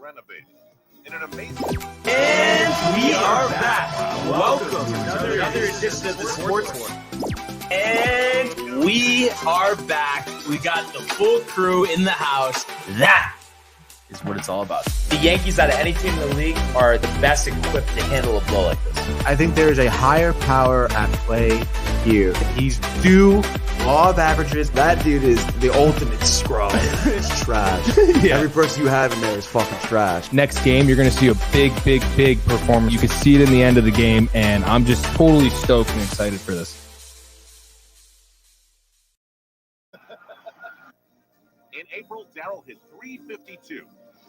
renovated. In an amazing... And we are back. Welcome to another edition of the Sports Report. And we are back. We got the full crew in the house. That is what it's all about. The Yankees, out of any team in the league, are the best equipped to handle a blow like this. I think there is a higher power at play here. He's due law of averages. That dude is the ultimate scrub. It's trash. Yeah. Every person you have in there is fucking trash. Next game, you're going to see a big performance. You can see it in the end of the game, and I'm just totally stoked and excited for this. In April, Darryl hit .352,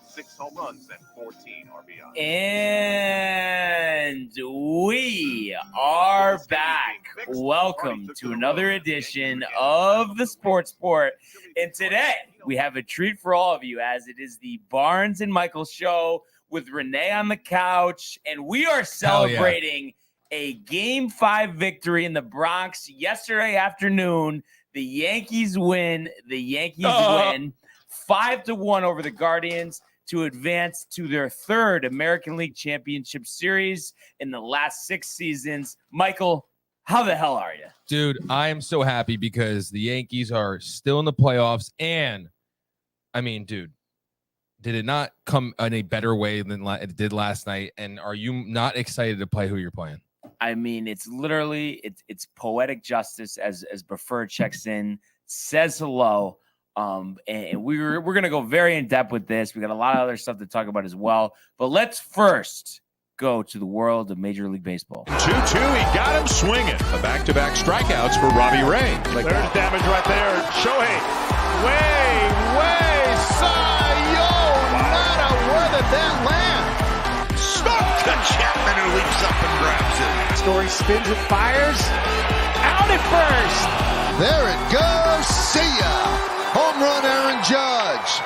6 home runs and 14 RBI. And we are back. Welcome to another edition of the Sports Port. And today we have a treat for all of you, as it is the Barnes and Michael show with Renee on the couch. And we are celebrating a Game 5 victory in the Bronx yesterday afternoon. The Yankees win. The Yankees win 5-1 over the Guardians to advance to their third American League Championship Series in the last 6 seasons. Michael, how the hell are you? Dude, I am so happy because the Yankees are still in the playoffs. And, I mean, dude, did it not come in a better way than it did last night? And are you not excited to play who you're playing? I mean, it's literally, it's poetic justice as Buffer checks in, says hello. And we're going to go very in depth with this. We got a lot of other stuff to talk about as well. But let's first go to the world of Major League Baseball. 2-2, he got him swinging. The back-to-back strikeouts for Robbie Ray. There's damage right there. Shohei, way, Cy-Yo, not where did that land? Smoke to Chapman, who leaps up and grabs it. Story spins and fires. Out at first. There it goes. See ya. Home run, Aaron Judge.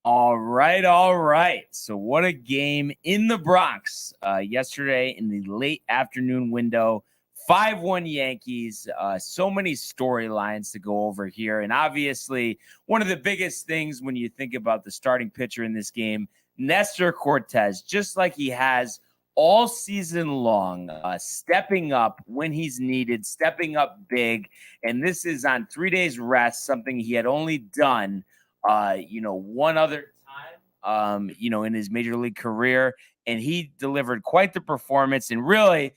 All right. So what a game in the Bronx yesterday in the late afternoon window. 5-1 Yankees. So many storylines to go over here. And obviously, one of the biggest things when you think about the starting pitcher in this game, Nestor Cortes, just like he has all season long, stepping up when he's needed, stepping up big. And this is on 3 days rest, something he had only done, one other time, in his major league career. And he delivered quite the performance. And really,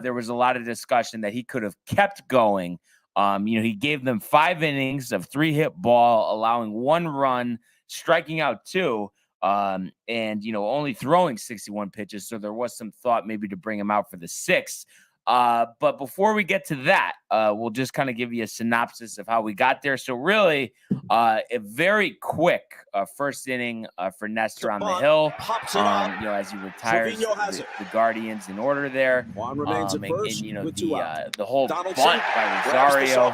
there was a lot of discussion that he could have kept going. He gave them 5 innings of 3-hit ball, allowing 1 run, striking out 2. Only throwing 61 pitches. So there was some thought maybe to bring him out for the 6th. But before we get to that, we'll just kind of give you a synopsis of how we got there. So really, a very quick first inning for Nestor on the hill. As he retires the Guardians in order there. The whole bunt by Rosario,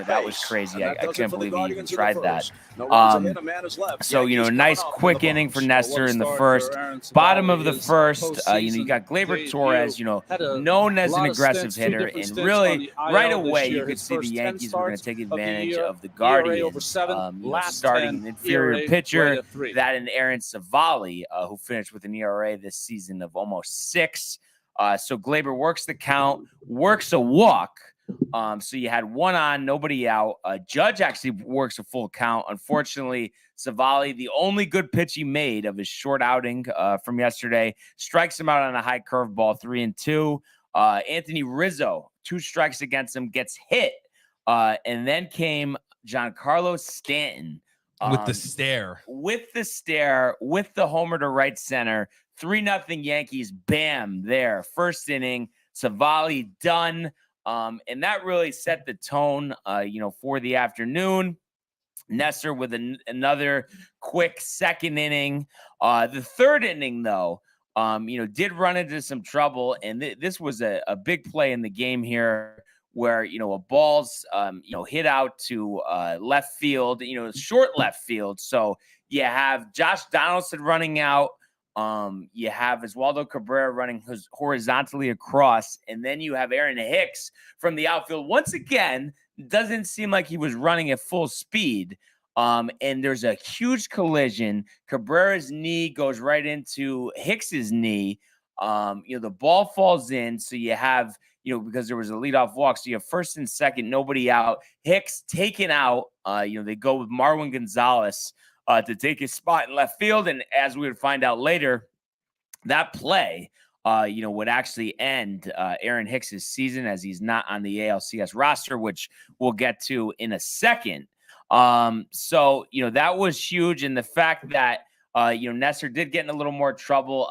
that was crazy. I can't believe he even tried that. Nice quick inning for Nestor in the first. Bottom of the first, you got Gleyber Torres, known as an aggressive hitter, and really right away you could see the Yankees were going to take advantage of the Guardians, starting an inferior pitcher, that and Aaron Savali, who finished with an ERA this season of almost 6. So Gleyber works the count, works a walk. So you had 1 on, nobody out. Judge actually works a full count. Unfortunately, Savali, the only good pitch he made of his short outing from yesterday, strikes him out on a high curveball, 3-2. Anthony Rizzo, 2 strikes against him, gets hit. And then came Giancarlo Stanton. With the stare. With the homer to right center. 3-0 Yankees, bam, there. First inning, Savali done. And that really set the tone, for the afternoon. Nestor with another quick second inning. The third inning, though, did run into some trouble. And this was a big play in the game here where, a ball's, hit out to left field, short left field. So you have Josh Donaldson running out. You have Oswaldo Cabrera running horizontally across, and then you have Aaron Hicks from the outfield. Once again, doesn't seem like he was running at full speed. And there's a huge collision. Cabrera's knee goes right into Hicks's knee. The ball falls in, so you have, because there was a leadoff walk, so you have first and second, nobody out. Hicks taken out. They go with Marwin Gonzalez to take his spot in left field, and as we would find out later, that play, would actually end Aaron Hicks's season, as he's not on the ALCS roster, which we'll get to in a second. So that was huge, and the fact that Nestor did get in a little more trouble,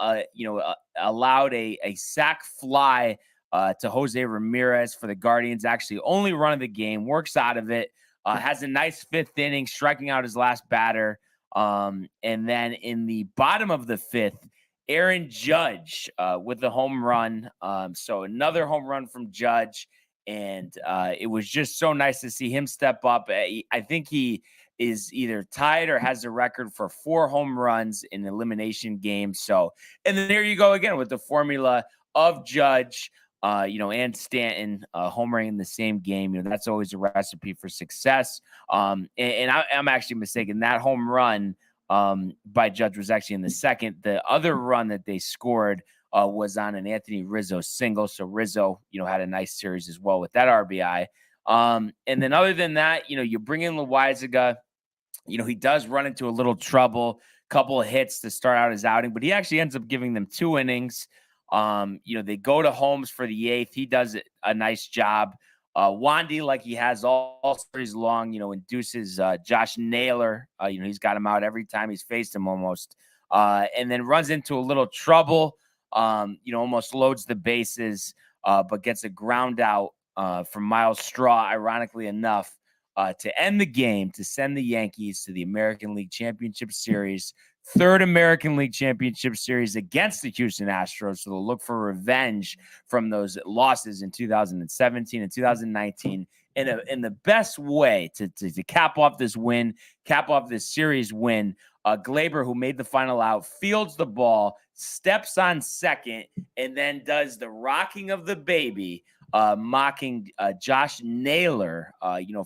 allowed a sac fly to Jose Ramirez for the Guardians, actually only run of the game, works out of it, has a nice fifth inning, striking out his last batter. And then in the bottom of the fifth, Aaron Judge with the home run. So another home run from Judge. And it was just so nice to see him step up. I think he is either tied or has a record for 4 home runs in elimination games. So, and then there you go again with the formula of Judge, and Stanton homering in the same game. That's always a recipe for success. And I'm actually mistaken. That home run by Judge was actually in the second. The other run that they scored was on an Anthony Rizzo single. So Rizzo, had a nice series as well with that RBI. And then other than that, you bring in Loaizaga. He does run into a little trouble, couple of hits to start out his outing, but he actually ends up giving them 2 innings. They go to Holmes for the 8th. He does a nice job. Wandy, like he has all series long, induces Josh Naylor. He's got him out every time he's faced him almost. And then runs into a little trouble. Almost loads the bases, but gets a ground out from Miles Straw, ironically enough, to end the game, to send the Yankees to the American League Championship Series, 3rd American League Championship Series against the Houston Astros. So they'll look for revenge from those losses in 2017 and 2019 in the best way to cap off this win, cap off this series win. Glaber, who made the final out, fields the ball, steps on second, and then does the rocking of the baby, mocking Josh Naylor,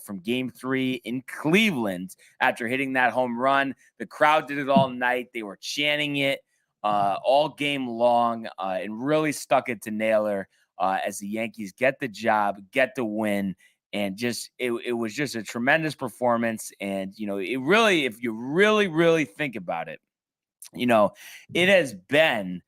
from Game 3 in Cleveland after hitting that home run. The crowd did it all night. They were chanting it all game long, and really stuck it to Naylor as the Yankees get the job, get the win. And it was just a tremendous performance. And, it really, if you really think about it, it has been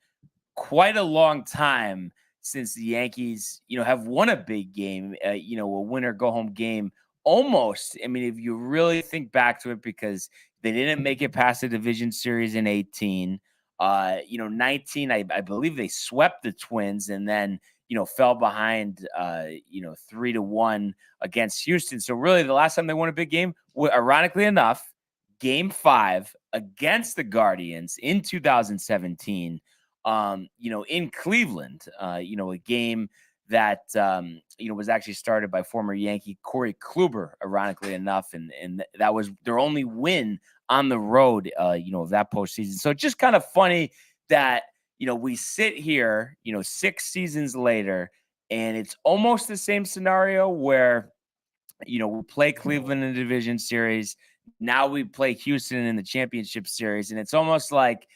quite a long time since the Yankees, have won a big game, a winner go home game almost. I mean, if you really think back to it, because they didn't make it past the division series in 18, 19, I believe they swept the Twins and then, fell behind, 3-1 against Houston. So really the last time they won a big game, ironically enough, Game 5 against the Guardians in 2017, in Cleveland, a game that, was actually started by former Yankee Corey Kluber, ironically enough. And that was their only win on the road, of that postseason. So it's just kind of funny that, we sit here, 6 seasons later, and it's almost the same scenario where, we play Cleveland in the division series. Now we play Houston in the championship series. And it's almost like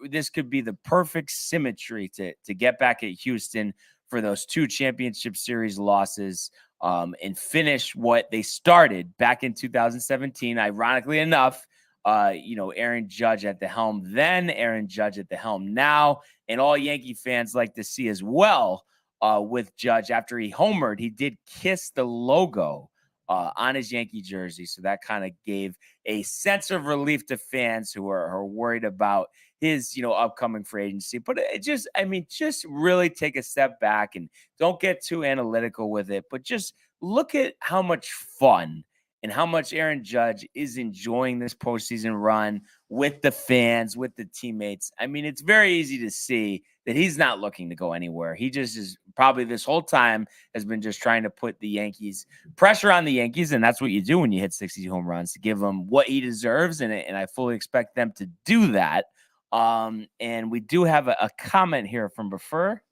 this could be the perfect symmetry to get back at Houston for those 2 championship series losses, and finish what they started back in 2017. Ironically enough, Aaron Judge at the helm then, Aaron Judge at the helm now, and all Yankee fans like to see as well, with Judge, after he homered, he did kiss the logo on his Yankee jersey. So that kind of gave a sense of relief to fans who are worried about his, upcoming free agency. But it just really take a step back and don't get too analytical with it, but just look at how much fun and how much Aaron Judge is enjoying this postseason run with the fans, with the teammates. I mean, it's very easy to see that he's not looking to go anywhere. He just is probably this whole time has been just trying to put the Yankees, pressure on the Yankees. And that's what you do when you hit 60 home runs, to give him what he deserves. And I fully expect them to do that. And we do have a comment here from Buffer.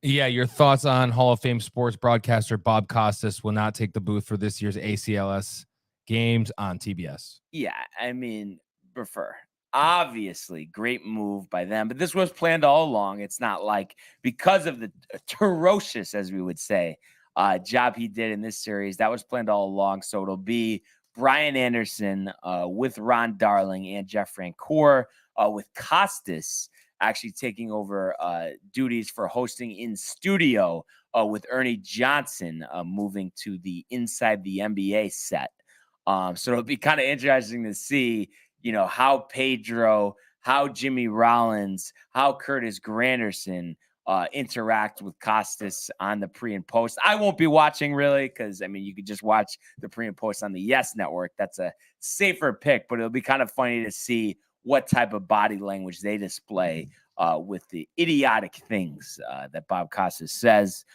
Yeah, your thoughts on Hall of Fame sports broadcaster Bob Costas will not take the booth for this year's ACLS games on TBS. Yeah, I mean, prefer. Obviously, great move by them, but this was planned all along. It's not like because of the ferocious, as we would say, job he did in this series, that was planned all along. So it'll be Brian Anderson with Ron Darling and Jeff Francoeur with Costas actually taking over duties for hosting in studio with Ernie Johnson moving to the Inside the NBA set. So it'll be kind of interesting to see, how Pedro, how Jimmy Rollins, how Curtis Granderson interact with Costas on the pre and post. I won't be watching really because, you could just watch the pre and post on the Yes Network. That's a safer pick, but it'll be kind of funny to see what type of body language they display with the idiotic things that Bob Costas says.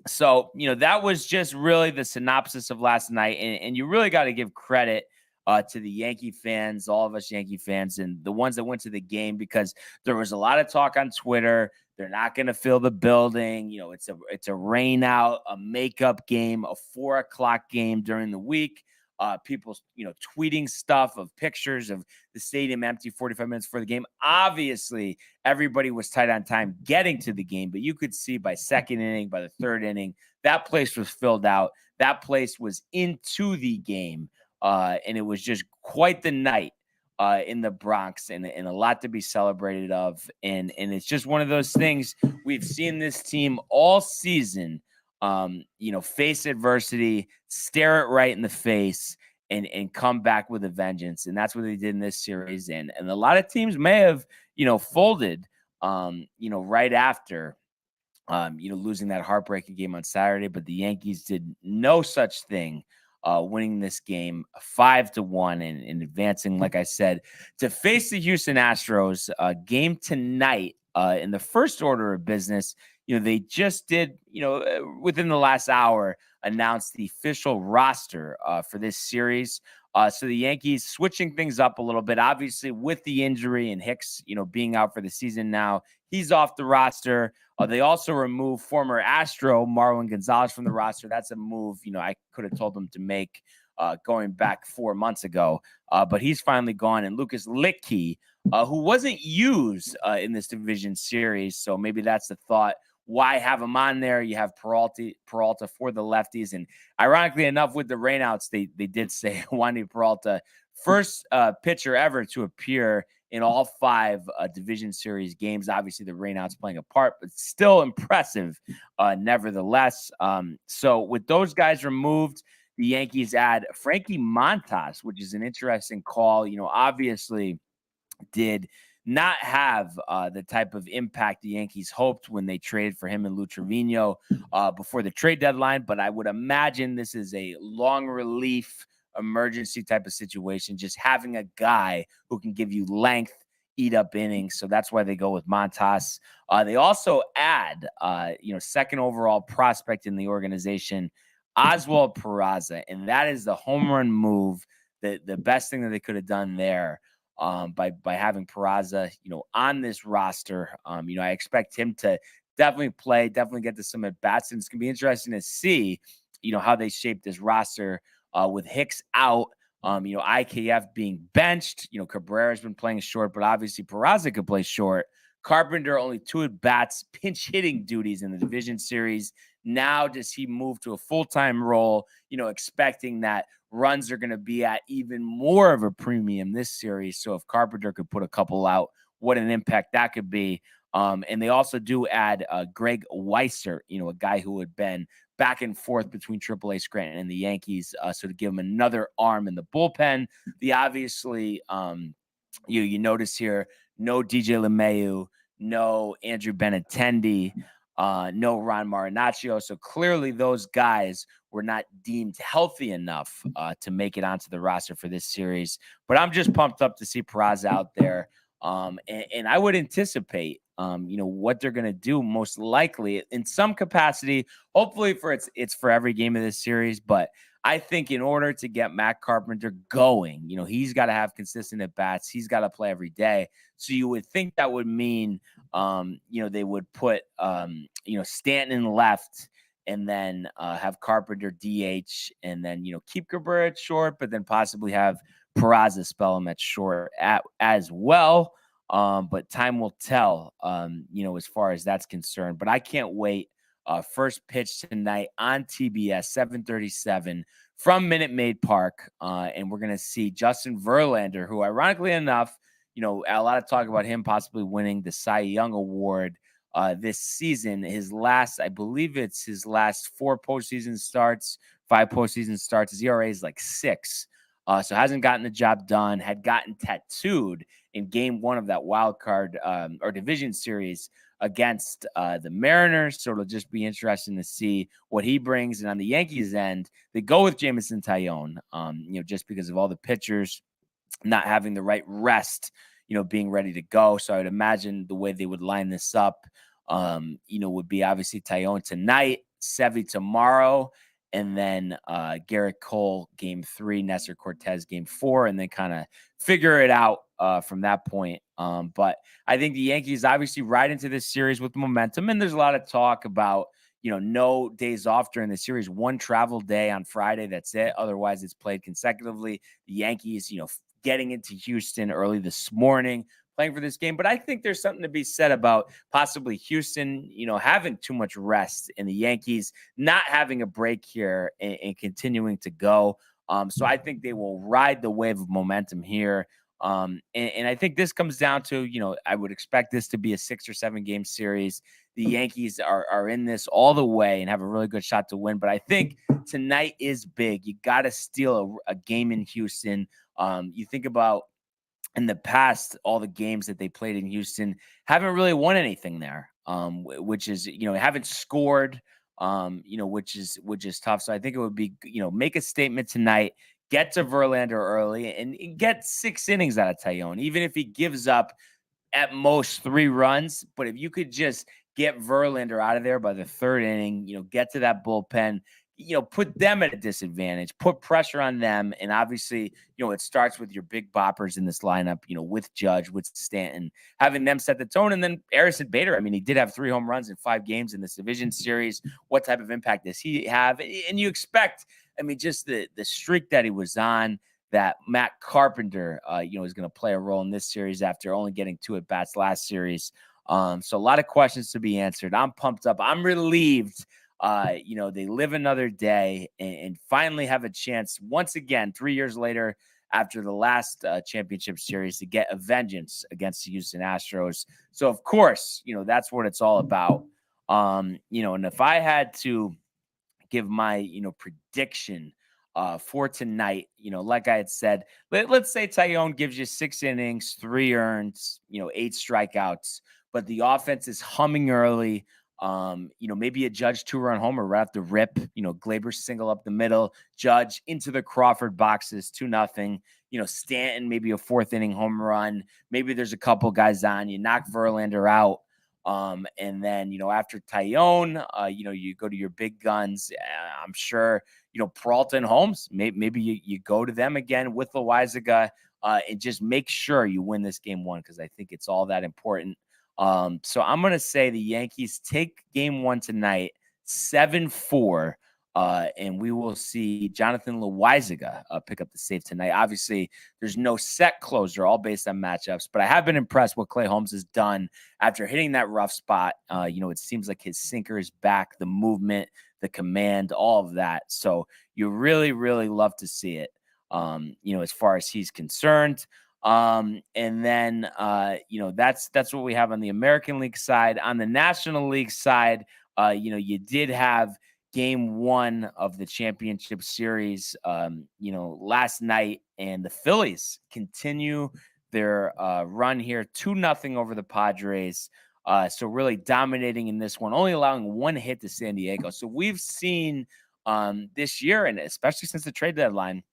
So, that was just really the synopsis of last night. And you really got to give credit to the Yankee fans, all of us Yankee fans, and the ones that went to the game, because there was a lot of talk on Twitter. They're not going to fill the building. It's a rain out, a makeup game, a 4:00 game during the week. People, tweeting stuff of pictures of the stadium empty 45 minutes before the game. Obviously, everybody was tight on time getting to the game, but you could see by second inning, by the third inning, that place was filled out. That place was into the game, and it was just quite the night in the Bronx, and a lot to be celebrated of. And it's just one of those things. We've seen this team all season face adversity, stare it right in the face, and come back with a vengeance. And that's what they did in this series. And a lot of teams may have, folded, right after, losing that heartbreaking game on Saturday. But the Yankees did no such thing, winning this game 5-1 and advancing, like I said, to face the Houston Astros. Game tonight in the first order of business. They just did, within the last hour, announce the official roster for this series. So the Yankees switching things up a little bit, obviously with the injury and Hicks, being out for the season now. He's off the roster. They also removed former Astro Marwin Gonzalez from the roster. That's a move, I could have told them to make going back 4 months ago. But he's finally gone. And Lucas Littke, who wasn't used in this division series. So maybe that's the thought. Why have him on there? You have Peralta for the lefties. And ironically enough, with the rainouts, they did say Wandy Peralta, first pitcher ever to appear in all 5 division series games. Obviously, the rainouts playing a part, but still impressive nevertheless. So with those guys removed, the Yankees add Frankie Montas, which is an interesting call. Obviously did not have the type of impact the Yankees hoped when they traded for him and Lou Trevino before the trade deadline. But I would imagine this is a long relief emergency type of situation, just having a guy who can give you length, eat up innings. So that's why they go with Montas. They also add, second overall prospect in the organization, Oswald Peraza. And that is the home run move, the best thing that they could have done there. By having Peraza, on this roster. I expect him to definitely play, definitely get to some at bats, and it's gonna be interesting to see, how they shape this roster with Hicks out. IKF being benched. Cabrera's been playing short, but obviously Peraza could play short. Carpenter only 2 at bats, pinch hitting duties in the division series. Now does he move to a full-time role, expecting that runs are going to be at even more of a premium this series. So if Carpenter could put a couple out, what an impact that could be. And they also do add Greg Weisser, a guy who had been back and forth between AAA Scranton and the Yankees. So to give him another arm in the bullpen. The obviously, you notice here, no DJ LeMahieu, no Andrew Benintendi, no Ron Marinaccio. So clearly those guys were not deemed healthy enough to make it onto the roster for this series. But I'm just pumped up to see Peraza out there. And I would anticipate, what they're going to do most likely in some capacity. Hopefully it's for every game of this series. But I think in order to get Matt Carpenter going, he's got to have consistent at bats. He's got to play every day. So you would think that would mean, they would put, Stanton in left, and then have Carpenter DH, and then, keep Cabrera at short, but then possibly have Peraza spell him at short as well. But time will tell, as far as that's concerned. But I can't wait. First pitch tonight on TBS, 7:37 from Minute Maid Park. And we're going to see Justin Verlander, who ironically enough, a lot of talk about him possibly winning the Cy Young Award this season. I believe it's his last 4 postseason starts, 5 postseason starts. His ERA is like 6. So hasn't gotten the job done, had gotten tattooed in game 1 of that wild card or division series against the Mariners. So it'll just be interesting to see what he brings. And on the Yankees end, they go with Jameson Taillon, just because of all the pitchers not having the right rest, being ready to go. So I would imagine the way they would line this up, would be obviously Taillon tonight, Sevy tomorrow, and then Garrett Cole game 3, Nestor Cortez game 4, and then kind of figure it out from that point. But I think the Yankees obviously ride into this series with momentum, and there's a lot of talk about, no days off during the series, 1 travel day on Friday. That's it. Otherwise, it's played consecutively. The Yankees, getting into Houston early this morning, playing for this game. But I think there's something to be said about possibly Houston, having too much rest, and the Yankees not having a break here and continuing to go. So I think they will ride the wave of momentum here. And I think this comes down to, I would expect this to be a 6 or 7 game series. The Yankees are in this all the way and have a really good shot to win. But I think tonight is big. You got to steal a game in Houston. You think about in the past, all the games that they played in Houston haven't really won anything there, which is, haven't scored, which is tough. So I think it would be, make a statement tonight, get to Verlander early and get 6 innings out of Taillon, even if he gives up at most 3 runs. But if you could just get Verlander out of there by the 3rd inning, get to that bullpen, put them at a disadvantage, put pressure on them. And obviously, it starts with your big boppers in this lineup, with Judge, with Stanton, having them set the tone. And then Harrison Bader, he did have 3 home runs in 5 games in this division series. What type of impact does he have? And you expect, just the streak that he was on, that Matt Carpenter, is going to play a role in this series after only getting 2 at-bats last series. So a lot of questions to be answered. I'm pumped up. I'm relieved. They live another day and finally have a chance once again, 3 years later, after the last championship series, to get a vengeance against the Houston Astros. So of course, that's what it's all about. And if I had to give my, prediction for tonight, like I had said, let's say Taillon gives you 6 innings, 3 earns, 8 strikeouts, but the offense is humming early. Maybe a Judge 2-run homer right off the rip, Glaber single up the middle, Judge into the Crawford boxes, 2-0, Stanton, maybe a 4th inning home run. Maybe there's a couple guys on, you knock Verlander out. And then, after Taillon, you go to your big guns. I'm sure, Peralta and Holmes, maybe you go to them again with Loaizaga, and just make sure you win this game 1, because I think it's all that important. So I'm going to say the Yankees take game 1 tonight, 7-4, and we will see Jonathan Loaizaga pick up the save tonight. Obviously, there's no set closer, all based on matchups, but I have been impressed what Clay Holmes has done after hitting that rough spot. It seems like his sinker is back, the movement, the command, all of that. So you really, really love to see it, as far as he's concerned. And then, that's what we have on the American League side. On the National League side, you did have game 1 of the championship series, last night, and the Phillies continue their run here, 2-0 over the Padres. So really dominating in this one, only allowing 1 hit to San Diego. So we've seen this year, and especially since the trade deadline,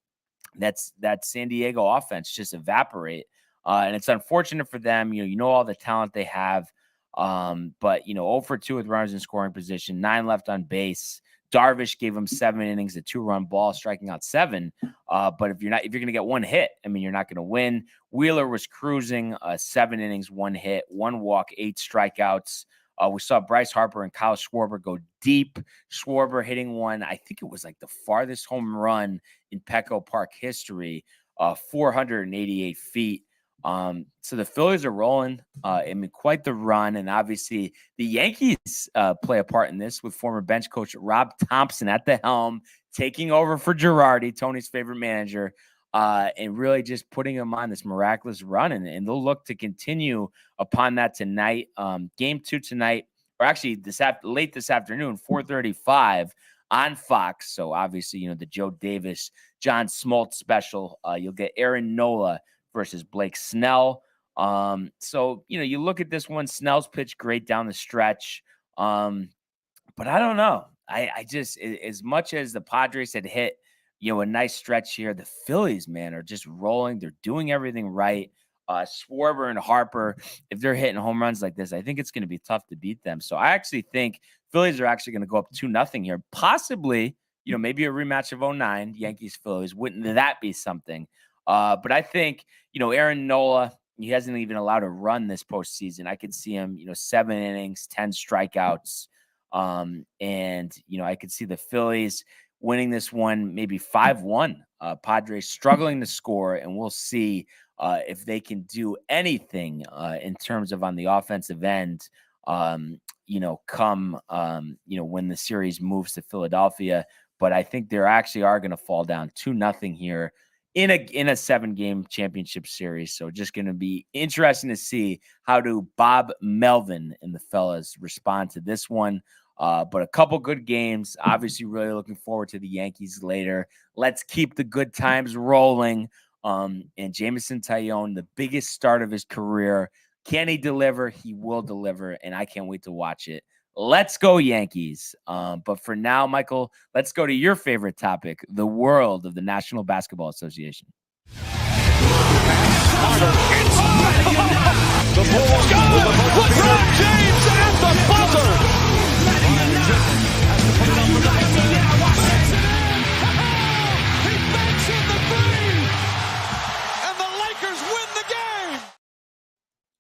that San Diego offense just evaporate. And it's unfortunate for them. All the talent they have. But 0 for 2 with runners in scoring position, 9 left on base. Darvish gave him 7 innings, a 2-run ball, striking out 7. But if you're going to get 1 hit, you're not going to win. Wheeler was cruising, 7 innings, 1 hit, 1 walk, 8 strikeouts. We saw Bryce Harper and Kyle Schwarber go deep. Schwarber hitting one, I think it was like the farthest home run in Petco Park history, 488 feet. So the Phillies are rolling. I mean, quite the run. And obviously the Yankees play a part in this with former bench coach Rob Thompson at the helm, taking over for Girardi, Tony's favorite manager, and really just putting him on this miraculous run. And they'll look to continue upon that tonight. Game 2 tonight, or actually late this afternoon, 4:35 on Fox. So obviously, the Joe Davis, John Smoltz special. You'll get Aaron Nola versus Blake Snell. So, you look at this one, Snell's pitch great down the stretch. But I don't know. I just, as much as the Padres had hit, a nice stretch here, the Phillies, man, are just rolling. They're doing everything right. Schwarber and Harper, if they're hitting home runs like this, I think it's going to be tough to beat them. So I actually think Phillies are actually going to go up 2-0 here. Possibly, maybe a rematch of 2009, Yankees-Phillies. Wouldn't that be something? But I think, Aaron Nola, he hasn't even allowed a run this postseason. I could see him, 7 innings, 10 strikeouts. And, I could see the Phillies winning this one, maybe 5-1. Padres struggling to score, and we'll see if they can do anything in terms of on the offensive end, come, when the series moves to Philadelphia. But I think they actually are going to fall down 2-0 here in a 7-game championship series. So just going to be interesting to see how do Bob Melvin and the fellas respond to this one. But a couple good games. Obviously, really looking forward to the Yankees later. Let's keep the good times rolling. And Jameson Taillon, the biggest start of his career. Can he deliver? He will deliver, and I can't wait to watch it. Let's go, Yankees. But for now, Michael, let's go to your favorite topic, the world of the National Basketball Association. The Bulls LeBron James at the buzzer. He banks in the three, and the Lakers win the game.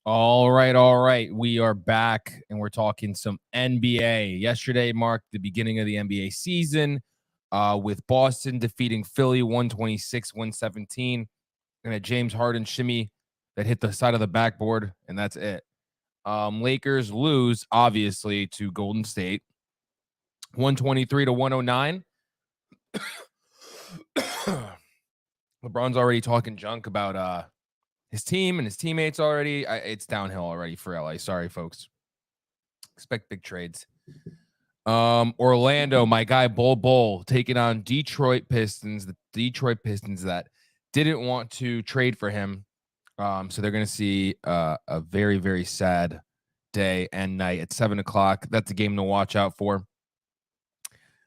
All right. We are back, and we're talking some NBA. Yesterday marked the beginning of the NBA season with Boston defeating Philly 126-117, and a James Harden shimmy that hit the side of the backboard, and that's it. Lakers lose, obviously, to Golden State, 123-109. LeBron's already talking junk about his team and his teammates already. It's downhill already for LA. Sorry, folks. Expect big trades. Orlando, my guy Bull taking on Detroit Pistons. The Detroit Pistons that didn't want to trade for him. So they're going to see a very, very sad day and night at 7 o'clock. That's a game to watch out for.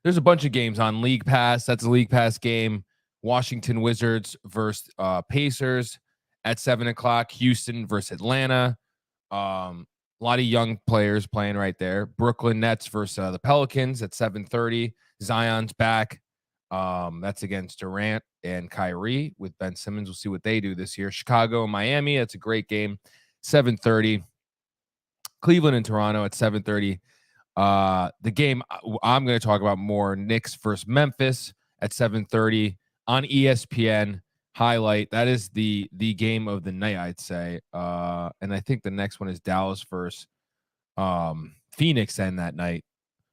There's a bunch of games on League Pass. That's a League Pass game. Washington Wizards versus Pacers at 7 o'clock. Houston versus Atlanta. A lot of young players playing right there. Brooklyn Nets versus the Pelicans at 7:30. Zion's back. That's against Durant and Kyrie with Ben Simmons. We'll see what they do this year. Chicago and Miami. That's a great game. 7:30. Cleveland and Toronto at 7:30. The game I'm going to talk about more, Knicks versus Memphis at 7:30 on ESPN highlight. That is the game of the night, I'd say. And I think the next one is Dallas versus Phoenix end that night.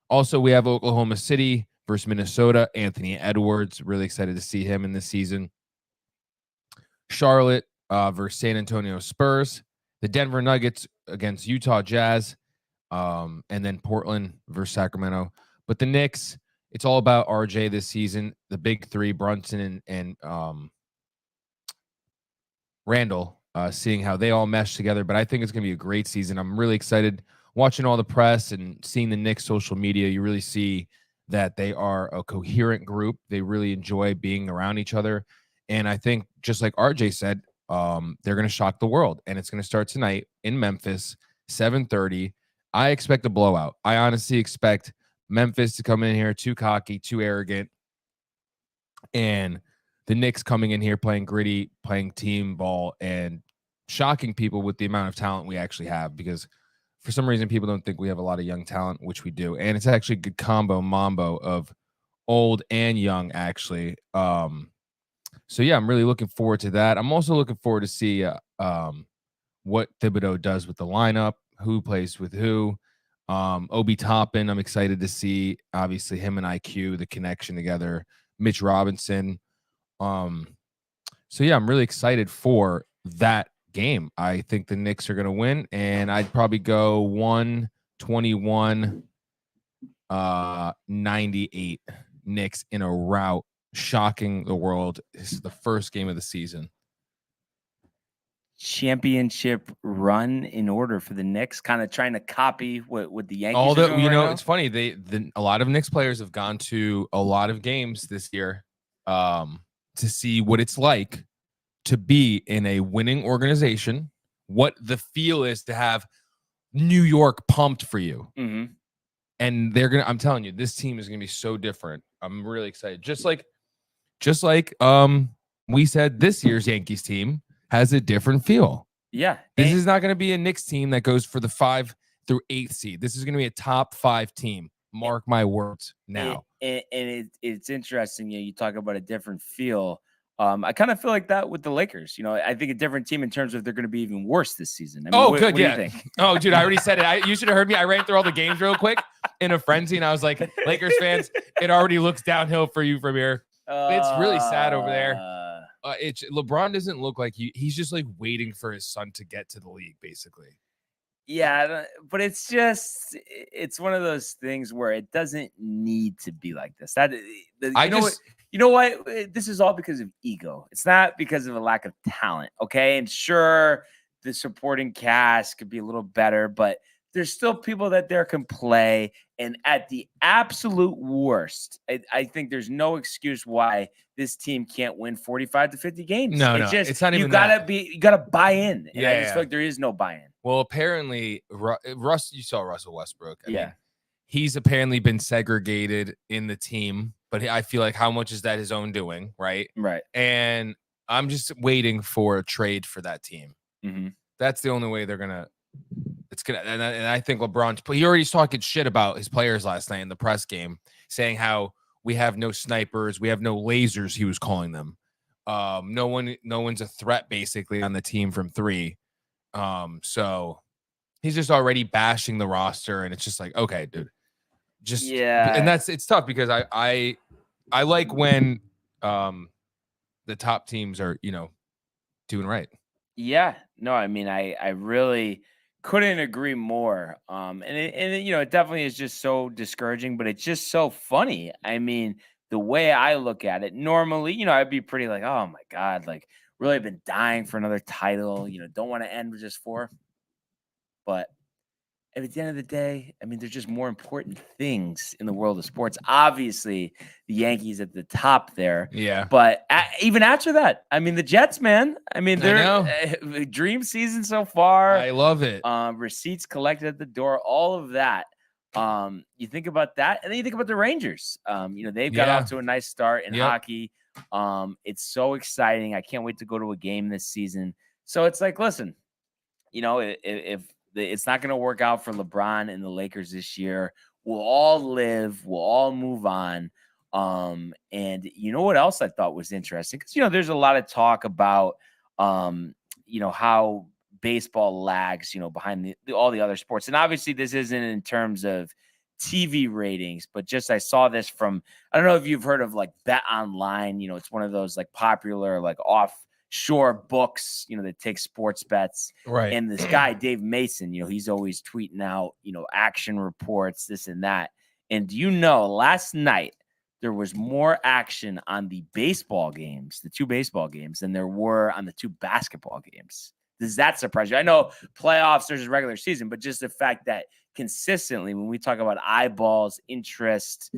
Also, we have Oklahoma City versus Minnesota. Anthony Edwards, really excited to see him in this season. Charlotte versus San Antonio Spurs. The Denver Nuggets against Utah Jazz. And then Portland versus Sacramento. But the Knicks, it's all about RJ this season. The big three, Brunson and Randall, seeing how they all mesh together. But I think it's going to be a great season. I'm really excited watching all the press and seeing the Knicks social media. You really see that they are a coherent group. They really enjoy being around each other. And I think, just like RJ said, they're going to shock the world. And it's going to start tonight in Memphis, 7:30. I expect a blowout. I honestly expect Memphis to come in here too cocky, too arrogant. And the Knicks coming in here playing gritty, playing team ball, and shocking people with the amount of talent we actually have. Because for some reason, people don't think we have a lot of young talent, which we do. And it's actually a good mambo of old and young, actually. So, yeah, I'm really looking forward to that. I'm also looking forward to see what Thibodeau does with the lineup, who plays with who. Obi Toppin, I'm excited to see, obviously, him and IQ, the connection together. Mitch Robinson. So, yeah, I'm really excited for that game. I think the Knicks are going to win, and I'd probably go 121 98 Knicks in a rout, shocking the world. This is the first game of the season. Championship run in order for the Knicks, kind of trying to copy what the Yankees are doing right now. It's funny. A lot of Knicks players have gone to a lot of games this year to see what it's like to be in a winning organization, what the feel is to have New York pumped for you. Mm-hmm. And I'm telling you, this team is going to be so different. I'm really excited. Just like we said, this year's Yankees team has a different feel. Yeah. This is not going to be a Knicks team that goes for the 5 through 8th seed. This is going to be a top 5 team. Mark my words now. It's interesting. You talk about a different feel. I kind of feel like that with the Lakers. I think a different team in terms of they're going to be even worse this season. I mean, what do you think? Oh, dude, I already said it. You should have heard me. I ran through all the games real quick in a frenzy, and I was like, Lakers fans, it already looks downhill for you from here. It's really sad over there. LeBron doesn't look like he's just like waiting for his son to get to the league, basically. Yeah, but it's one of those things where it doesn't need to be like this. You know what? This is all because of ego. It's not because of a lack of talent. Okay. And sure, the supporting cast could be a little better, but there's still people that there can play. And at the absolute worst, I think there's no excuse why this team can't win 45 to 50 games. No, it's not even you gotta buy in. And I just feel like there is no buy-in. Well, apparently, you saw Russell Westbrook. I mean, he's apparently been segregated in the team, but I feel like how much is that his own doing, right? Right. And I'm just waiting for a trade for that team. Mm-hmm. That's the only way they're gonna. It's gonna, and I think he already talking shit about his players last night in the press game, saying how we have no snipers, we have no lasers. He was calling them. No one's a threat basically on the team from 3. So he's just already bashing the roster, and it's just like, okay, dude, and it's tough because I like when the top teams are doing right. Yeah, no, I mean I really couldn't agree more. And it definitely is just so discouraging, but it's just so funny. I mean, the way I look at it, normally, I'd be pretty like, oh my God, like really been dying for another title, don't want to end with just 4. But at the end of the day, I mean, there's just more important things in the world of sports. Obviously, the Yankees at the top there. Yeah. But even after that, I mean, the Jets, man. I mean, they're dream season so far. I love it. Receipts collected at the door, all of that. You think about that, and then you think about the Rangers. They've got off to a nice start in hockey. It's so exciting. I can't wait to go to a game this season. So it's like, listen, if it's not going to work out for LeBron and the Lakers this year, we'll all live. We'll all move on. And you know what else I thought was interesting? Because, there's a lot of talk about, how baseball lags, behind all the other sports. And obviously this isn't in terms of TV ratings, but just I saw this from, I don't know if you've heard of like Bet Online. It's one of those like popular, like offshore books, that take sports bets. Right. And this guy, Dave Mason, he's always tweeting out, action reports, this and that. And last night there was more action on the baseball games, the 2 baseball games, than there were on the 2 basketball games. Does that surprise you? I know playoffs, there's a regular season, but just the fact that consistently when we talk about eyeballs, interest,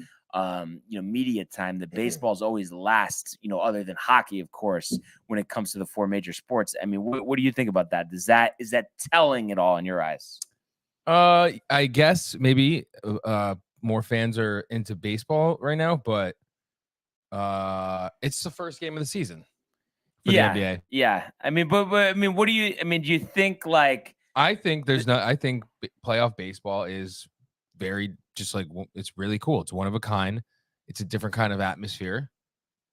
media time, the baseball's always last, other than hockey, of course, when it comes to the 4 major sports. I mean, what do you think about that? Is that telling at all in your eyes? I guess maybe more fans are into baseball right now, but it's the first game of the season for the NBA. Yeah. I mean, but I mean, what do you? I mean, do you think like I think there's no. I think playoff baseball is very just like it's really cool. It's one of a kind. It's a different kind of atmosphere.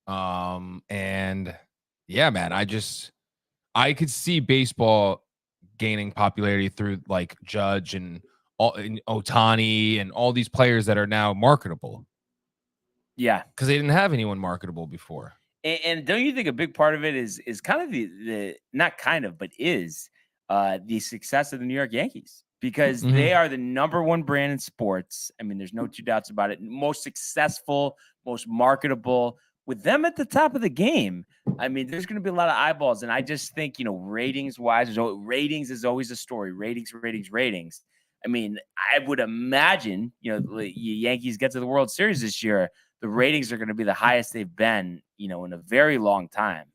And yeah, man, I could see baseball gaining popularity through like Judge and Otani and all these players that are now marketable. Yeah, because they didn't have anyone marketable before. and don't you think a big part of it is kind of the not kind of, but is the success of the New York Yankees, because they are the number one brand in sports. I mean, there's no two doubts about it. Most successful, most marketable. With them at the top of the game, I mean, there's going to be a lot of eyeballs. And I just think, ratings-wise, ratings is always a story. Ratings. I mean, I would imagine, the Yankees get to the World Series this year, the ratings are going to be the highest they've been, in a very long time.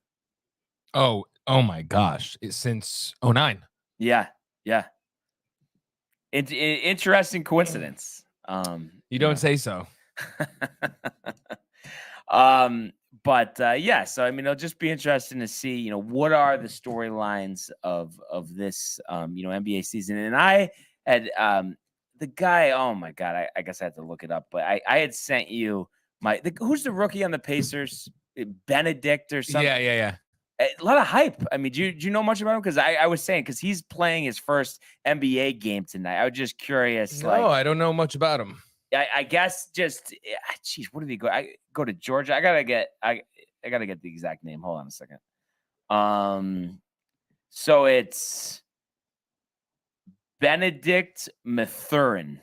Oh my gosh. It's since 2009. Yeah. Interesting coincidence. You don't say so. But so I mean, it'll just be interesting to see, what are the storylines of this NBA season. And I had the guy, oh my God, I guess I had to look it up, but I had sent you who's the rookie on the Pacers? Benedict or something? Yeah. A lot of hype. I mean, do you know much about him? Because I was saying, because he's playing his first NBA game tonight. I was just curious. No, I don't know much about him. I guess just, geez, where did he go? I go to Georgia. I gotta get the exact name. Hold on a second. So it's Benedict Mathurin.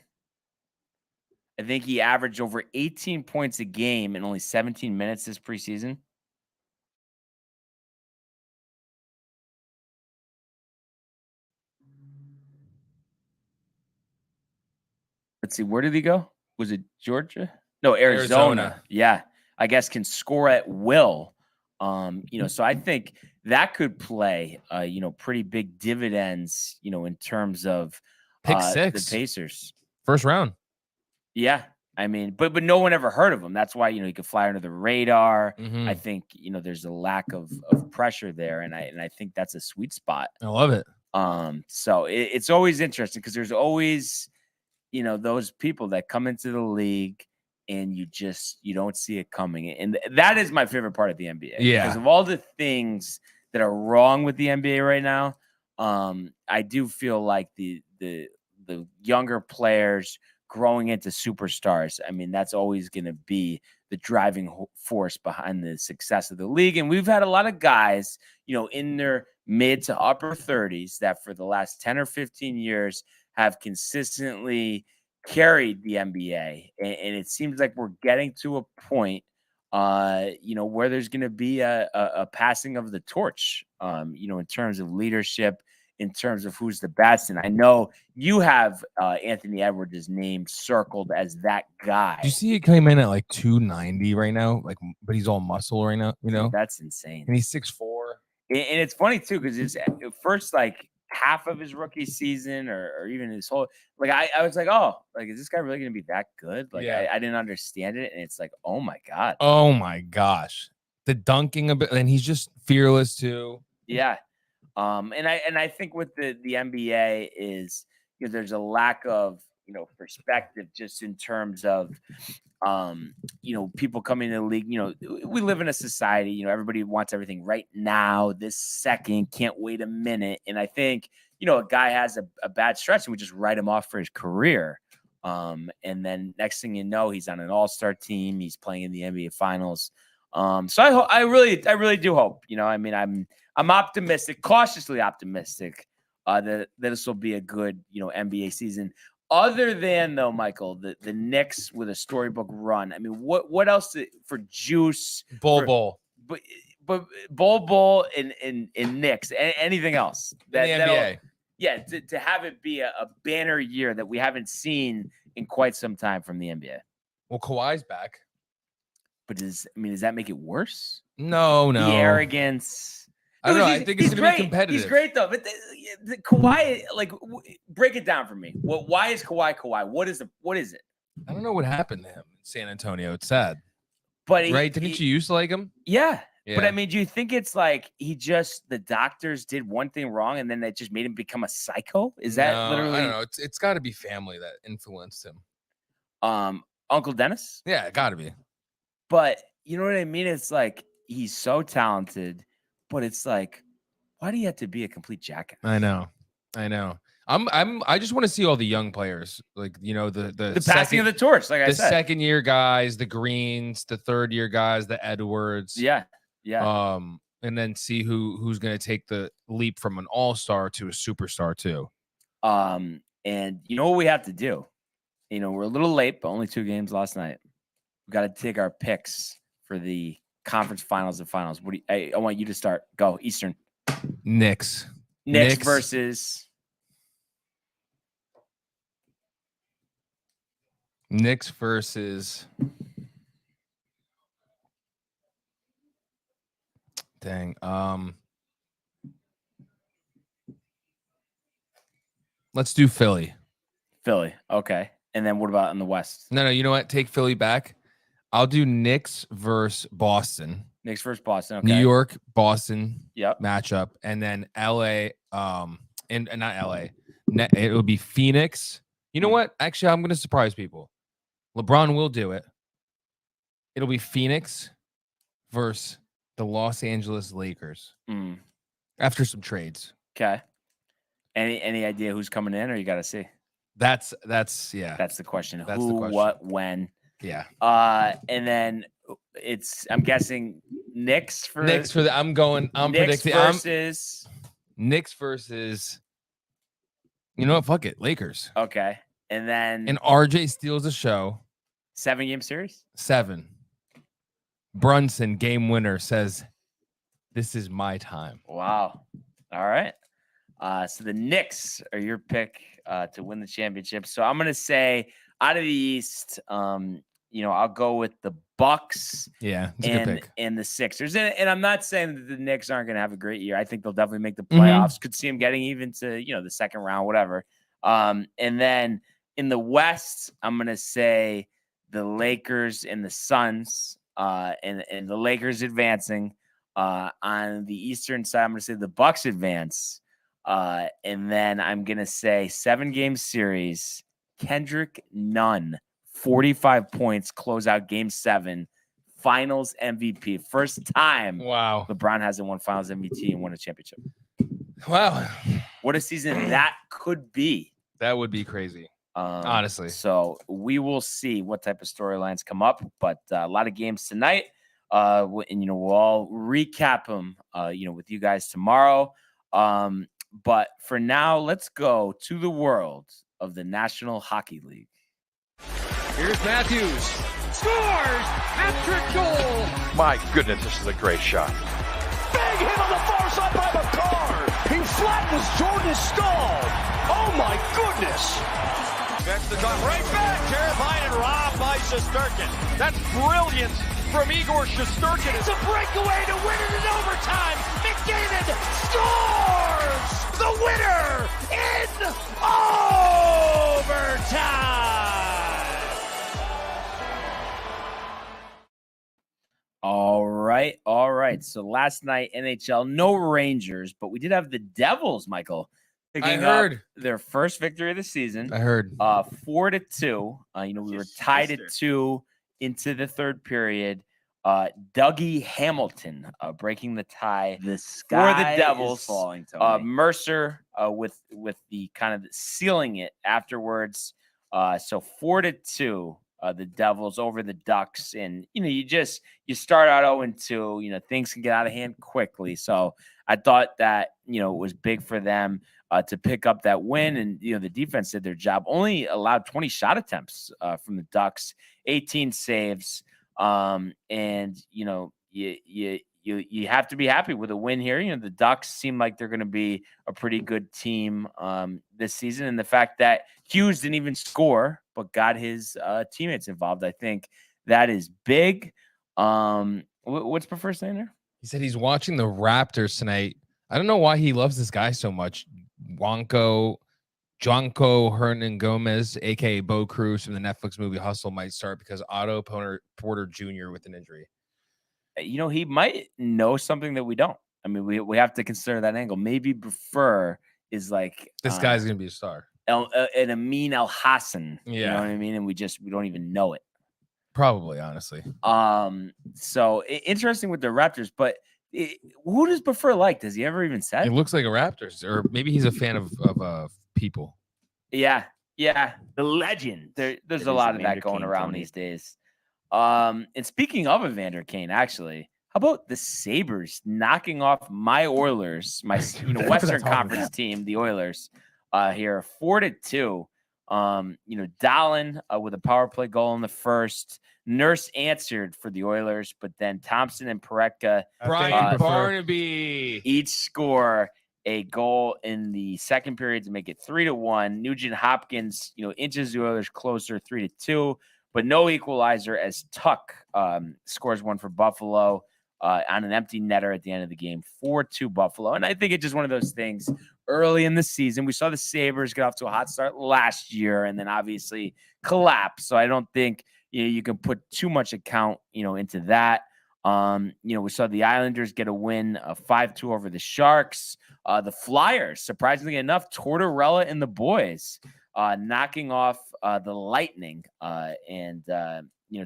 I think he averaged over 18 points a game in only 17 minutes this preseason. Let's see, where did he go? Was it Georgia? No, Arizona. Yeah, I guess can score at will. So I think that could play, pretty big dividends, in terms of Pick six. the Pacers. First round. Yeah, I mean, but no one ever heard of him. That's why he could fly under the radar. I think there's a lack of pressure there, and I think that's a sweet spot. I love it. So it's always interesting because there's always those people that come into the league and you don't see it coming. And that is my favorite part of the NBA. Yeah. Because of all the things that are wrong with the NBA right now, I do feel like the younger players growing into superstars, I mean, that's always going to be the driving force behind the success of the league. And we've had a lot of guys, in their mid to upper 30s that for the last 10 or 15 years have consistently carried the NBA. And it seems like we're getting to a point, where there's going to be a passing of the torch, in terms of leadership, in terms of who's the best. And I know you have Anthony Edwards' name circled as that guy. Do you see it came in at like 290 right now? But he's all muscle right now, That's insane. And he's 6'4". And it's funny too, because it's first half of his rookie season or even his whole, I was like, oh, is this guy really going to be that good? I didn't understand it. And it's like, oh my God. Oh my gosh. The dunking a bit, and he's just fearless too. Yeah. And I think with the NBA is, there's a lack of, perspective just in terms of, people coming to the league. We live in a society, everybody wants everything right now, this second, can't wait a minute. And I think, a guy has a bad stretch and we just write him off for his career. And then next thing you know, he's on an all-star team. He's playing in the NBA finals. So I really do hope, I'm optimistic, cautiously optimistic, that this will be a good, NBA season. Other than though, Michael, the Knicks with a storybook run. I mean, what else for juice? Bull. But Bull and Knicks. Anything else that in the NBA? Yeah, to have it be a banner year that we haven't seen in quite some time from the NBA. Well, Kawhi's back. But does that make it worse? No. The arrogance. I don't know. I think it's going to be competitive. He's great, though. But the Kawhi, break it down for me. Why is Kawhi? What is it? I don't know what happened to him in San Antonio. It's sad. But right? Didn't you used to like him? Yeah. Yeah. But I mean, do you think it's like the doctors did one thing wrong and then that just made him become a psycho? Is that No, literally I don't know. It's got to be family that influenced him. Uncle Dennis? Yeah, it got to be. But you know what I mean? It's like he's so talented, but it's like, why do you have to be a complete jackass? I know. I just want to see all the young players, like, you know, the passing of the torch, like I the said. second year guys, the Greens, the third year guys, the Edwards. Yeah. And then see who's going to take the leap from an all-star to a superstar too. And you know what we have to do? You know, we're a little late, but only 2 games last night. We got to take our picks for the conference finals and finals. I want you to start. Go Eastern. Knicks versus Knicks versus dang. Let's do Philly. Okay. And then what about in the West? No, you know what? Take Philly back. I'll do Knicks versus Boston. Knicks versus Boston. Okay. New York, Boston. Yep. Matchup, and then LA. And not LA. It will be Phoenix. You know what? Actually, I'm going to surprise people. LeBron will do it. It'll be Phoenix versus the Los Angeles Lakers after some trades. Okay. Any idea who's coming in, or you got to see? That's yeah. That's the question. That's Who, the question. what, when? Yeah. And then I'm guessing Knicks for the. I'm Knicks predicting versus Knicks versus. You know what? Fuck it, Lakers. Okay. And then RJ steals the show. 7-game series. 7. Brunson, game winner, says, "This is my time." Wow. All right. So the Knicks are your pick to win the championship. So I'm gonna say out of the East, I'll go with the Bucks. Yeah, it's a good pick. And the Sixers. And I'm not saying that the Knicks aren't gonna have a great year. I think they'll definitely make the playoffs. Could see them getting even to the second round, whatever. And then in the West, I'm gonna say the Lakers and the Suns. And the Lakers advancing. On the Eastern side, I'm gonna say the Bucks advance. And then I'm gonna say 7-game series. Kendrick Nunn, 45 points, close out Game 7, Finals MVP. First time. Wow. LeBron hasn't won Finals MVP and won a championship. Wow. What a season that could be. That would be crazy. Honestly. So we will see what type of storylines come up, but a lot of games tonight. And we'll all recap them, with you guys tomorrow. But for now, let's go to the world of the National Hockey League. Here's Matthews. Scores! Hat-trick goal! My goodness, this is a great shot. Big hit on the far side by McCarr! He flattens Jordan's skull! Oh my goodness! That's the gun right back. Terrified and robbed by Shesterkin. That's brilliance from Igor Shesterkin. It's a breakaway to win it in overtime. McDavid scores! The winner in overtime! All right. So last night, NHL, no Rangers, but we did have the Devils, Michael. I heard their first victory of the season. I heard 4-2. We were tied at 2 into the third period. Dougie Hamilton breaking the tie for the Devils. Falling, Mercer with the kind of sealing it afterwards. So 4-2. The Devils over the Ducks, and you start out 0-2. Things can get out of hand quickly. So I thought that it was big for them to pick up that win, and the defense did their job. Only allowed 20 shot attempts from the Ducks, 18 saves, and you have to be happy with a win here. The Ducks seem like they're going to be a pretty good team this season, and the fact that Hughes didn't even score but got his teammates involved, I think that is big. What's Prefer saying there? He said he's watching the Raptors tonight. I don't know why he loves this guy so much. Jonko Hernan Gomez, aka Bo Cruz from the Netflix movie Hustle, might start because Otto Porter Jr. with an injury. he might know something that we don't. I mean, we have to consider that angle. Maybe Prefer is like This guy's gonna be a star. An Amin Al Hassan. You know Yeah. what I mean? And we don't even know it. Probably, honestly. So interesting with the Raptors, but who does Prefer like? Does he ever even It say? looks like a Raptors, or maybe he's a fan of people. Yeah, the legend. There's It a is lot of Evander that going Kane, around Tony. these days. And speaking of Evander Kane, actually, how about the Sabres knocking off my Oilers, my Western Conference team, the Oilers, here 4-2. Dallin with a power play goal in the first. Nurse answered for the Oilers, but then Thompson and Paretka Brian Barnaby each score a goal in the second period to make it 3-1. Nugent Hopkins, inches the Oilers closer 3-2, but no equalizer as Tuck scores one for Buffalo on an empty netter at the end of the game, 4-2 Buffalo. And I think it's just one of those things early in the season. We saw the Sabres get off to a hot start last year and then obviously collapse. So I don't think you can put too much account, into that. We saw the Islanders get a win, 5-2 over the Sharks. The Flyers, surprisingly enough, Tortorella and the boys knocking off the Lightning.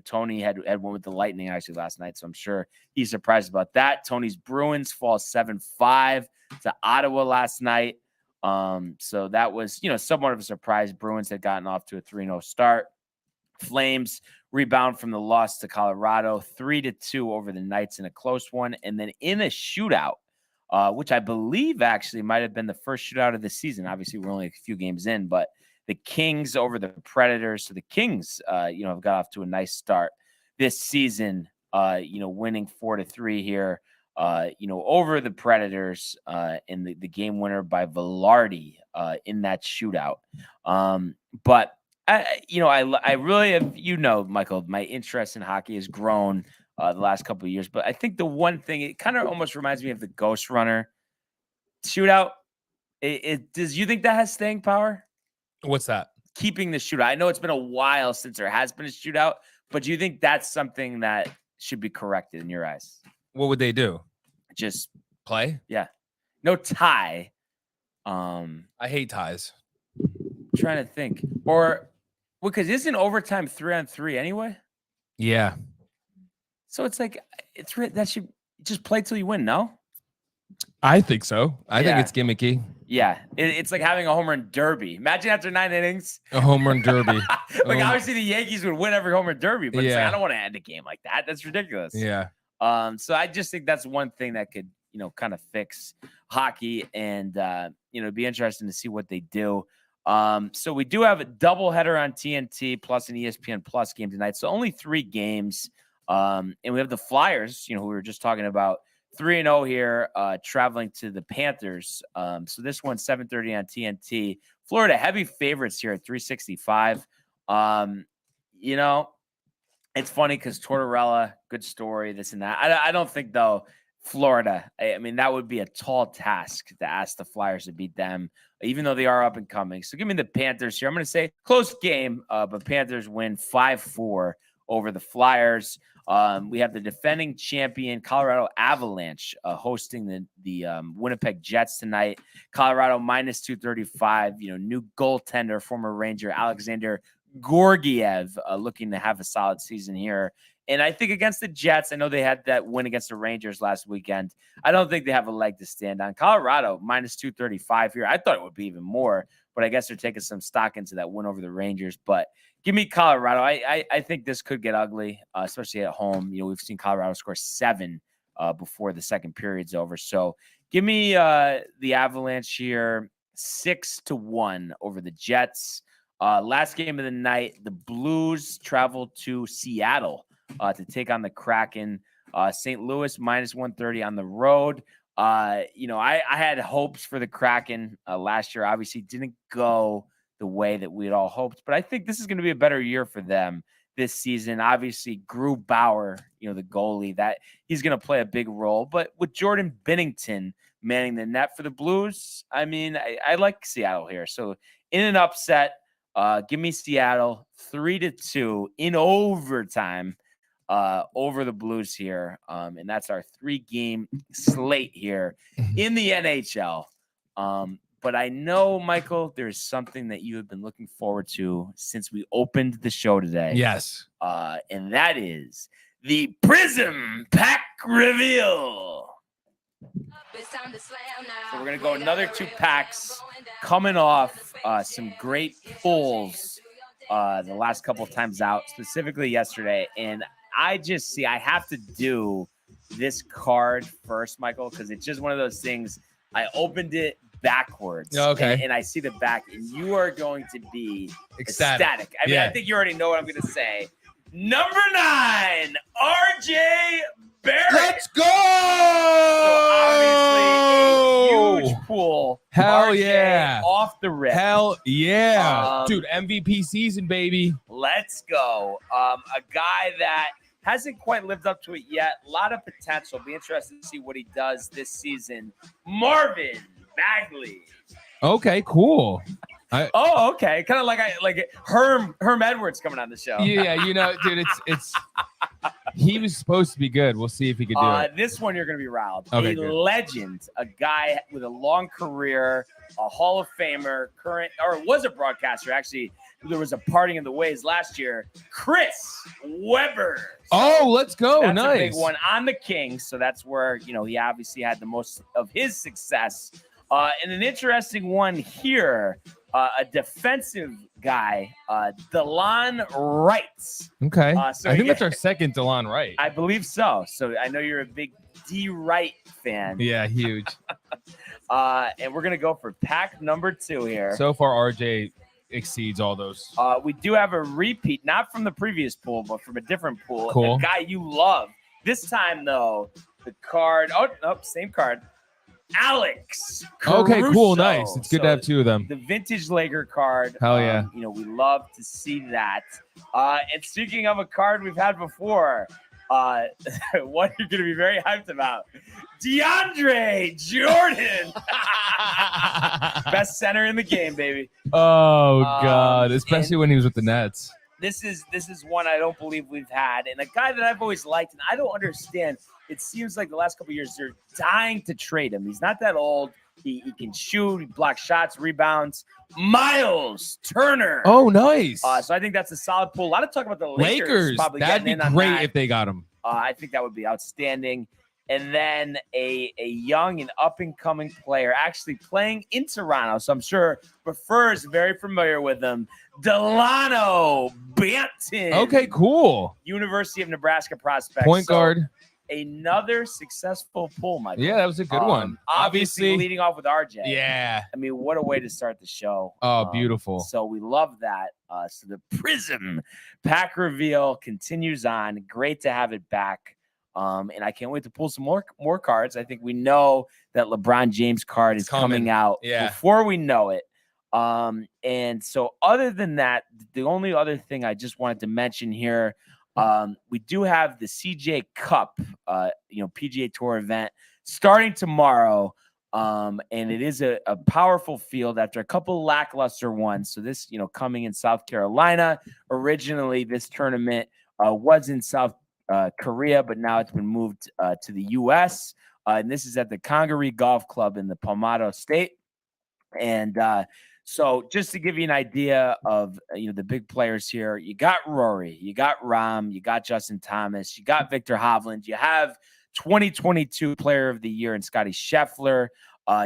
Tony had one with the Lightning actually last night, so I'm sure he's surprised about that. Tony's Bruins fall 7-5 to Ottawa last night. So that was, somewhat of a surprise. Bruins had gotten off to a 3-0 start. Flames rebound from the loss to Colorado, 3-2 over the Knights in a close one. And then in a shootout, which I believe actually might have been the first shootout of the season. Obviously, we're only a few games in, but the Kings over the Predators. So the Kings, have got off to a nice start this season, winning 4-3 here, over the Predators in the game winner by Velarde in that shootout. But I really have, Michael, my interest in hockey has grown the last couple of years. But I think the one thing, it kind of almost reminds me of the Ghost Runner shootout. Does you think that has staying power? What's that? Keeping the shootout. I know it's been a while since there has been a shootout, but do you think that's something that should be corrected in your eyes? What would they do? Just play? Yeah. No tie. I hate ties. Trying to think. Or because isn't overtime 3-on-3 anyway? Yeah. So it's like that should just play till you win, no? I think so. I think it's gimmicky. Yeah, it's like having a home run derby. Imagine after 9 innings, a home run derby. Obviously the Yankees would win every home run derby, but it's like, I don't want to end a game like that. That's ridiculous. Yeah. So I just think that's one thing that could, kind of fix hockey, and it'd be interesting to see what they do. So we do have a doubleheader on TNT plus an ESPN Plus game tonight. So only 3 games. And we have the Flyers, who we were just talking about, 3-0 here, traveling to the Panthers. So this one's 7:30 on TNT. Florida heavy favorites here at 365. It's funny because Tortorella, good story, this and that. I don't think, though, Florida, I mean, that would be a tall task to ask the Flyers to beat them, even though they are up and coming. So give me the Panthers here. I'm going to say close game, but Panthers win 5-4 over the Flyers. We have the defending champion Colorado Avalanche hosting the Winnipeg Jets tonight. Colorado minus 235. New goaltender, former Ranger Alexander Georgiev looking to have a solid season here. And I think against the Jets, I know they had that win against the Rangers last weekend. I don't think they have a leg to stand on. Colorado minus 235 here. I thought it would be even more, but I guess they're taking some stock into that win over the Rangers. But give me Colorado. I think this could get ugly, especially at home. We've seen Colorado score 7 before the second period's over. So give me the Avalanche here, 6-1 over the Jets. Last game of the night, the Blues travel to Seattle to take on the Kraken. St. Louis minus 130 on the road. I had hopes for the Kraken last year. Obviously, didn't go the way that we had all hoped, but I think this is going to be a better year for them this season. Obviously, Grubauer, the goalie, that he's going to play a big role. But with Jordan Binnington manning the net for the Blues, I mean, I like Seattle here. So in an upset, give me Seattle 3-2 in overtime. over the Blues here. And that's our 3-game slate here in the NHL. But I know, Michael, there's something that you have been looking forward to since we opened the show today. Yes. And that is the Prism Pack Reveal. So we're going to go another 2 packs coming off some great pulls the last couple of times out, specifically yesterday. And I have to do this card first, Michael, because it's just one of those things. I opened it backwards. Okay. And I see the back, and you are going to be Ecstatic. I mean, I think you already know what I'm going to say. Number 9, RJ Barrett. Let's go! So obviously a huge pool. Hell RJ yeah. Off the rip. Hell yeah. Dude, MVP season, baby. Let's go. A guy that hasn't quite lived up to it yet. A lot of potential. Be interested to see what he does this season. Marvin Bagley. Okay, cool. Okay. Kind of like Herm Edwards coming on the show. Yeah, dude, it's he was supposed to be good. We'll see if he could do it. This one you're going to be riled. Okay, a good. legend, a guy with a long career, a Hall of Famer, was a broadcaster. Actually, there was a parting of the ways last year. Chris Webber. Oh, let's go. That's Nice. a big one on the Kings. So that's where, he obviously had the most of his success. And an interesting one here, a defensive guy, DeLon Wright. Okay. So I think that's our second DeLon Wright. I believe so. So I know you're a big D. Wright fan. Yeah, huge. And we're going to go for pack number 2 here. So far, RJ exceeds all those. We do have a repeat, not from the previous pool, but from a different pool. Cool. A guy you love. This time, though, the card. Same card. Alcs. Okay, cool. Caruso. Nice. It's good to have 2 of them. The vintage Laker card. Hell yeah. We love to see that. And speaking of a card we've had before, one you're going to be very hyped about. DeAndre Jordan. Best center in the game, baby. Oh, God. Especially when he was with the Nets. This is one I don't believe we've had. And a guy that I've always liked, and I don't understand. It seems like the last couple of years they're dying to trade him. He's not that old. He can shoot, he blocks shots, rebounds. Miles Turner. Oh, nice. So I think that's a solid pool. A lot of talk about the Lakers. Probably That'd be getting in on great that. if they got him. I think that would be outstanding. And then a young and up-and-coming player actually playing in Toronto, so I'm sure Prefer is very familiar with him. Delano Banton. Okay, cool. University of Nebraska prospect. Point guard. Another successful pull, Michael. Yeah, that was a good one. Obviously, leading off with RJ. Yeah. I mean, what a way to start the show. Oh, beautiful. So we love that. So the Prism pack reveal continues on. Great to have it back. And I can't wait to pull some more cards. I think we know that LeBron James card is coming out before we know it. And so other than that, the only other thing I just wanted to mention here, we do have the CJ Cup, PGA Tour event starting tomorrow. And it is a powerful field after a couple lackluster ones. So this, coming in South Carolina, originally this tournament was in South Korea, but now it's been moved to the U.S. And this is at the Congaree Golf Club in the Palmetto State. And so just to give you an idea of, the big players here, you got Rory, you got Rahm, you got Justin Thomas, you got Victor Hovland, you have 2022 Player of the Year and Scotty Scheffler,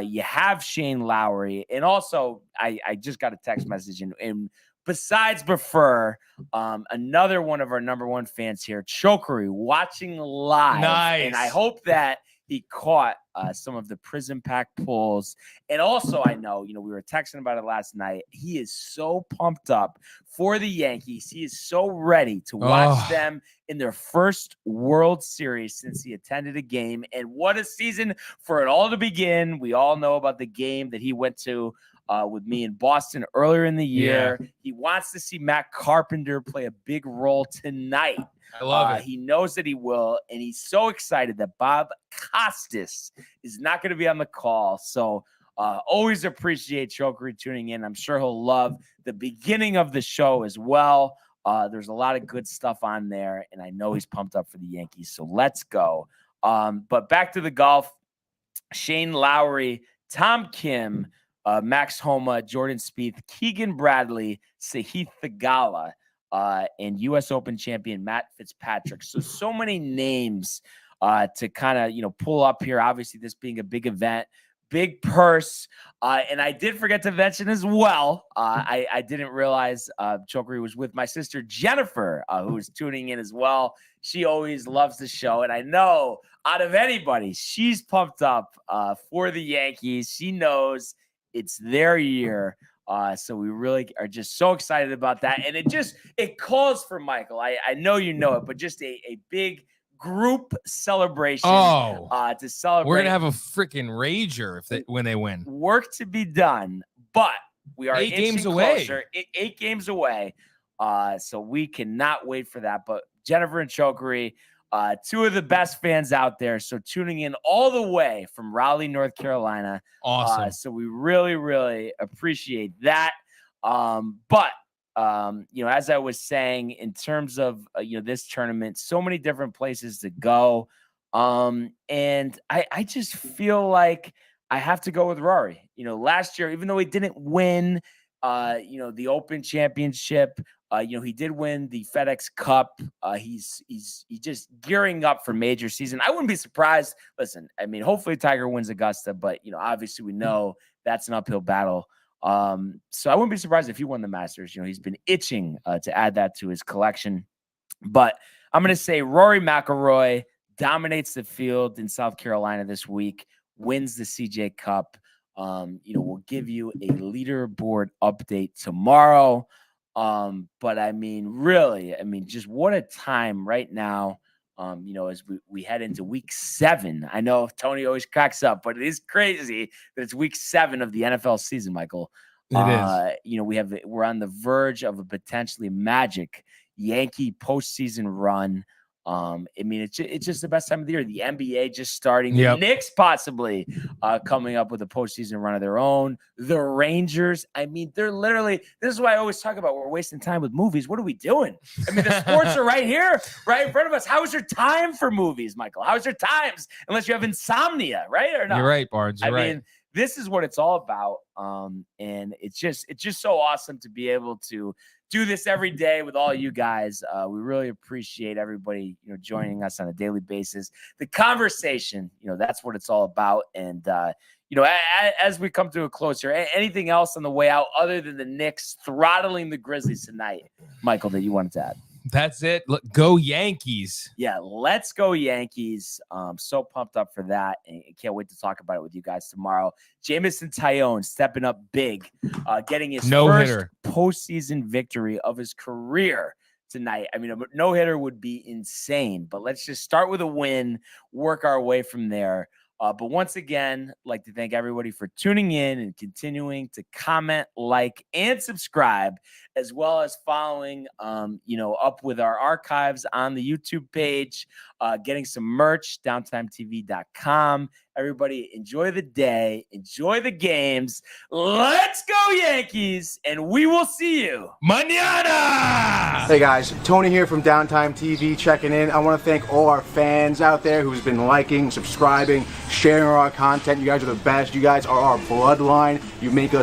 you have Shane Lowry, and also I just got a text message and besides Prefer, another one of our number one fans here, Chokery, watching live. Nice. And I hope that he caught some of the Prism Pack pulls. And also, I know, we were texting about it last night. He is so pumped up for the Yankees. He is so ready to watch them in their first World Series since he attended a game. And what a season for it all to begin. We all know about the game that he went to with me in Boston earlier in the year. Yeah. He wants to see Matt Carpenter play a big role tonight. I love it. He knows that he will, and he's so excited that Bob Costas is not going to be on the call. So always appreciate Chokery tuning in. I'm sure he'll love the beginning of the show as well. There's a lot of good stuff on there, and I know he's pumped up for the Yankees. So let's go. But back to the golf. Shane Lowry, Tom Kim, Max Homa, Jordan Spieth, Keegan Bradley, Sahith Theegala, and U.S. Open champion Matt Fitzpatrick. So many names to kind of, pull up here. Obviously, this being a big event, big purse. And I did forget to mention as well, I didn't realize Chokery was with my sister Jennifer, who is tuning in as well. She always loves the show. And I know out of anybody, she's pumped up for the Yankees. She knows it's their year. So we really are just so excited about that. And it calls for, Michael, I know you know it, but just a big group celebration to celebrate. We're gonna have a freaking rager when they win. Work to be done, but we are 8 games away. Closer, 8 games away. So we cannot wait for that. But Jennifer and Chokery, 2 of the best fans out there. So tuning in all the way from Raleigh, North Carolina. Awesome. So we really, really appreciate that. But as I was saying, in terms of, this tournament, so many different places to go. And I just feel like I have to go with Rory. Last year, even though he didn't win, the Open Championship, he did win the FedEx Cup. He's just gearing up for major season. I wouldn't be surprised. Listen, I mean, hopefully Tiger wins Augusta, but, obviously we know that's an uphill battle. So I wouldn't be surprised if he won the Masters. He's been itching to add that to his collection. But I'm going to say Rory McIlroy dominates the field in South Carolina this week, wins the CJ Cup. We'll give you a leaderboard update tomorrow. But I mean, really, just what a time right now. As we head into week 7. I know Tony always cracks up, but it is crazy that it's week 7 of the NFL season, Michael. It is. We're on the verge of a potentially magic Yankee postseason run. It's just the best time of the year. The NBA just starting. Yep. The Knicks possibly coming up with a postseason run of their own. The Rangers. They're literally. This is why I always talk about we're wasting time with movies. What are we doing? The sports are right here, right in front of us. How is your time for movies, Michael? How is your times? Unless you have insomnia, right or not? You're right, Barnes. You're right. This is what it's all about. And it's just so awesome to be able to do this every day with all you guys. We really appreciate everybody, joining us on a daily basis. The conversation, that's what it's all about. And, as we come to a close here, anything else on the way out other than the Knicks throttling the Grizzlies tonight, Michael, that you wanted to add? That's it. Look, go Yankees. Yeah, let's go Yankees. So pumped up for that, and can't wait to talk about it with you guys tomorrow. Jamison Tyone stepping up big, getting his first postseason victory of his career tonight. A no-hitter would be insane, but let's just start with a win, work our way from there. But once again, I'd like to thank everybody for tuning in and continuing to comment, like, and subscribe, as well as following, up with our archives on the YouTube page, getting some merch, downtimetv.com. Everybody enjoy the day, enjoy the games. Let's go Yankees, and we will see you mañana. Hey guys, Tony here from Downtime TV checking in. I want to thank all our fans out there who's been liking, subscribing, sharing our content. You guys are the best. You guys are our bloodline. You make us